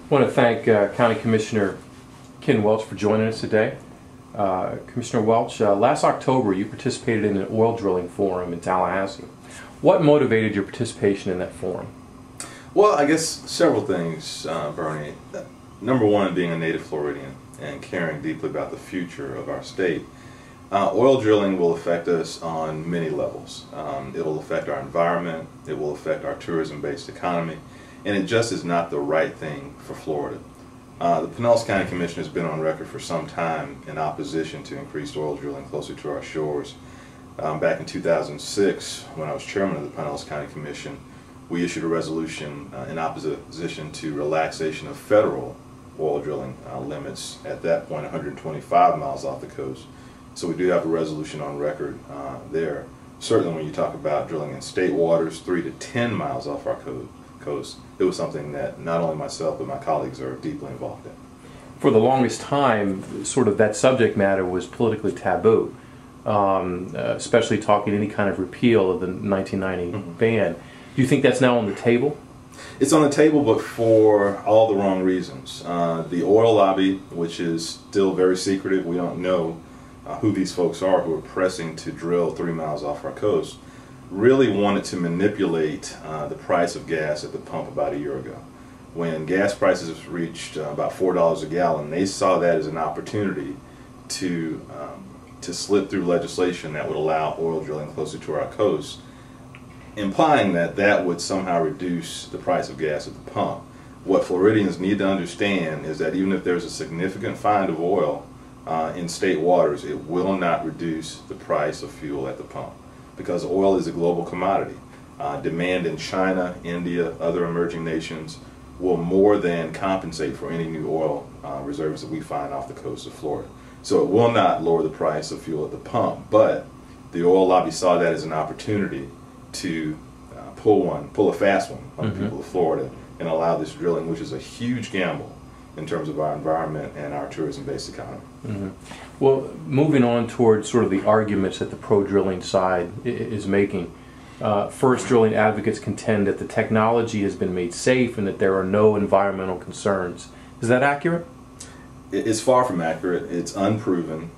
I want to thank County Commissioner Ken Welch for joining us today. Commissioner Welch, last October you participated in an oil drilling forum in Tallahassee. What motivated your participation in that forum? Well, I guess several things, Bernie. Number one, being a native Floridian and caring deeply about the future of our state. Oil drilling will affect us on many levels. It will affect our environment, it will affect our tourism-based economy, and it just is not the right thing for Florida. The Pinellas County Commission has been on record for some time in opposition to increased oil drilling closer to our shores. Back in 2006, when I was chairman of the Pinellas County Commission, we issued a resolution in opposition to relaxation of federal oil drilling limits, at that point 125 miles off the coast. So we do have a resolution on record there. Certainly when you talk about drilling in state waters 3 to 10 miles off our coast, it was something that not only myself but my colleagues are deeply involved in. For the longest time, sort of that subject matter was politically taboo, especially talking any kind of repeal of the 1990 ban. Do you think that's now on the table? It's on the table, but for all the wrong reasons. The oil lobby, which is still very secretive, we don't know who these folks are who are pressing to drill 3 miles off our coast, really wanted to manipulate the price of gas at the pump about a year ago. When gas prices reached about $4 a gallon, they saw that as an opportunity to slip through legislation that would allow oil drilling closer to our coast, implying that that would somehow reduce the price of gas at the pump. What Floridians need to understand is that even if there's a significant find of oil in state waters, it will not reduce the price of fuel at the pump, because oil is a global commodity. Demand in China, India, other emerging nations will more than compensate for any new oil reserves that we find off the coast of Florida. So it will not lower the price of fuel at the pump, but the oil lobby saw that as an opportunity to pull a fast one on the people of Florida and allow this drilling, which is a huge gamble in terms of our environment and our tourism-based economy. Well, moving on towards sort of the arguments that the pro-drilling side is making. First, drilling advocates contend that the technology has been made safe and that there are no environmental concerns. Is that accurate? It's far from accurate. It's unproven.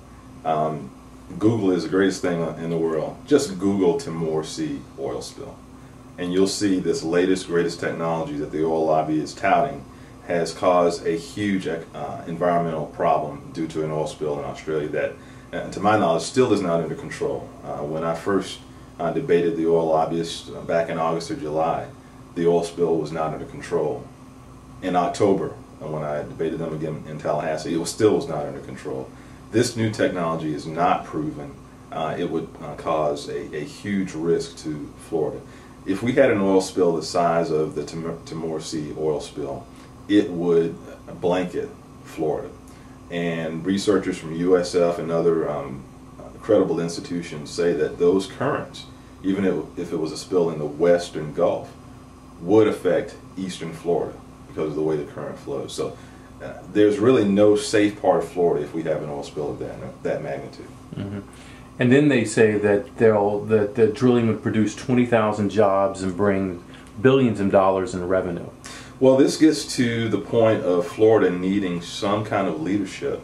Google is the greatest thing in the world. Just Google Timor Sea oil spill, and you'll see this latest, greatest technology that the oil lobby is touting has caused a huge environmental problem due to an oil spill in Australia that, to my knowledge, still is not under control. When I first debated the oil lobbyists back in August or July, the oil spill was not under control. In October, when I debated them again in Tallahassee, it still was not under control. This new technology is not proven. It would cause a huge risk to Florida. If we had an oil spill the size of the Timor Sea oil spill, it would blanket Florida. And researchers from USF and other credible institutions say that those currents, even if it was a spill in the western Gulf, would affect eastern Florida because of the way the current flows. So there's really no safe part of Florida if we have an oil spill of that magnitude. And then they say that the drilling would produce 20,000 jobs and bring billions of dollars in revenue. Well, this gets to the point of Florida needing some kind of leadership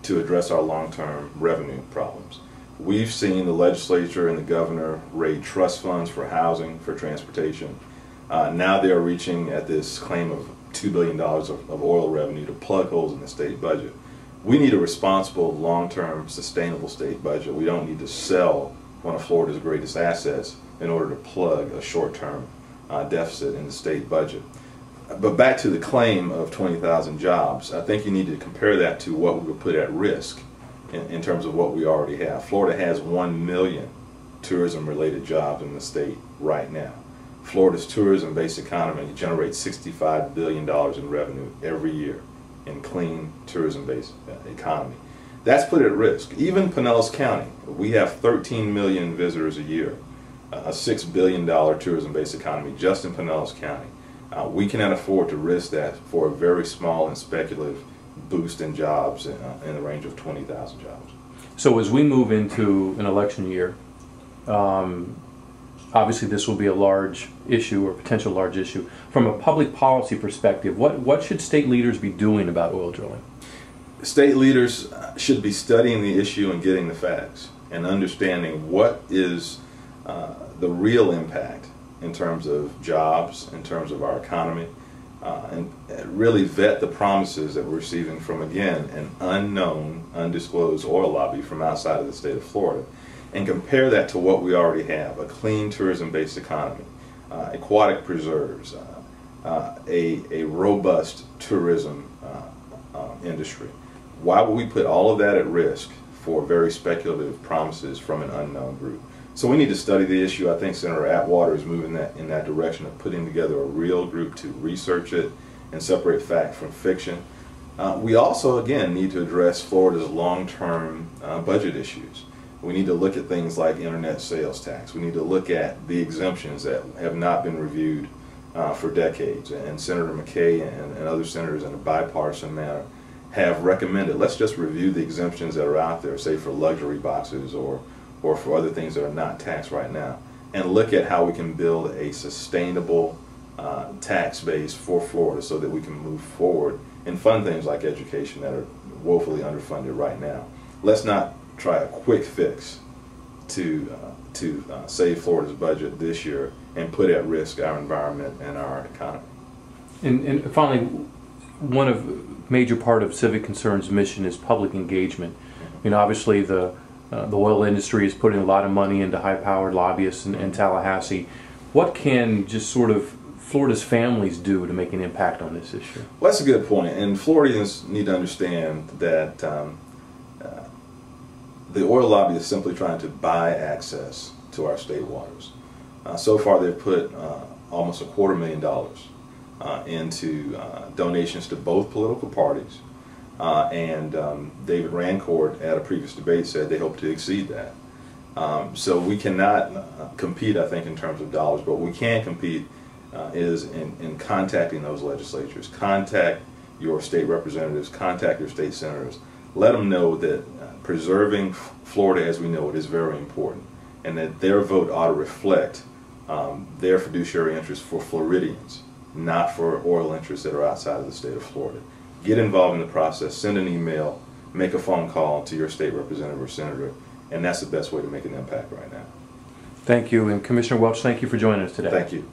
to address our long-term revenue problems. We've seen the legislature and the governor raid trust funds for housing, for transportation. Now they're reaching at this claim of $2 billion of oil revenue to plug holes in the state budget. We need a responsible, long-term, sustainable state budget. We don't need to sell one of Florida's greatest assets in order to plug a short-term deficit in the state budget. But back to the claim of 20,000 jobs, I think you need to compare that to what we would put at risk in terms of what we already have. Florida has 1 million tourism-related jobs in the state right now. Florida's tourism-based economy generates $65 billion in revenue every year in clean tourism-based economy. That's put at risk. Even Pinellas County, we have 13 million visitors a year, a $6 billion tourism-based economy just in Pinellas County. We cannot afford to risk that for a very small and speculative boost in jobs in the range of 20,000 jobs. So as we move into an election year, obviously this will be a large issue or potential large issue. From a public policy perspective, what should state leaders be doing about oil drilling? State leaders should be studying the issue and getting the facts and understanding what is the real impact in terms of jobs, in terms of our economy, and really vet the promises that we're receiving from, again, an unknown, undisclosed oil lobby from outside of the state of Florida, and compare that to what we already have: a clean tourism-based economy, aquatic preserves, a robust tourism industry. Why would we put all of that at risk for very speculative promises from an unknown group? So we need to study the issue. I think Senator Atwater is moving in that direction of putting together a real group to research it and separate fact from fiction. We also, again, need to address Florida's long-term budget issues. We need to look at things like internet sales tax. We need to look at the exemptions that have not been reviewed for decades. And Senator McKay and other senators in a bipartisan manner have recommended, let's just review the exemptions that are out there, say for luxury boxes or for other things that are not taxed right now, and look at how we can build a sustainable tax base for Florida so that we can move forward and fund things like education that are woefully underfunded right now. Let's not try a quick fix to save Florida's budget this year and put at risk our environment and our economy. And finally, one of major part of Civic Concern's mission is public engagement. You know, obviously the oil industry is putting a lot of money into high-powered lobbyists in Tallahassee. What can just sort of Florida's families do to make an impact on this issue? Well, that's a good point, and Floridians need to understand that the oil lobby is simply trying to buy access to our state waters. So far, they've put almost $250,000 into donations to both political parties, and David Rancourt at a previous debate said they hope to exceed that. So we cannot compete, I think, in terms of dollars, but what we can compete is in contacting those legislatures. Contact your state representatives, contact your state senators. Let them know that preserving Florida as we know it is very important, and that their vote ought to reflect their fiduciary interests for Floridians, not for oil interests that are outside of the state of Florida. Get involved in the process, send an email, make a phone call to your state representative or senator, and that's the best way to make an impact right now. Thank you. And Commissioner Welch, thank you for joining us today. Thank you.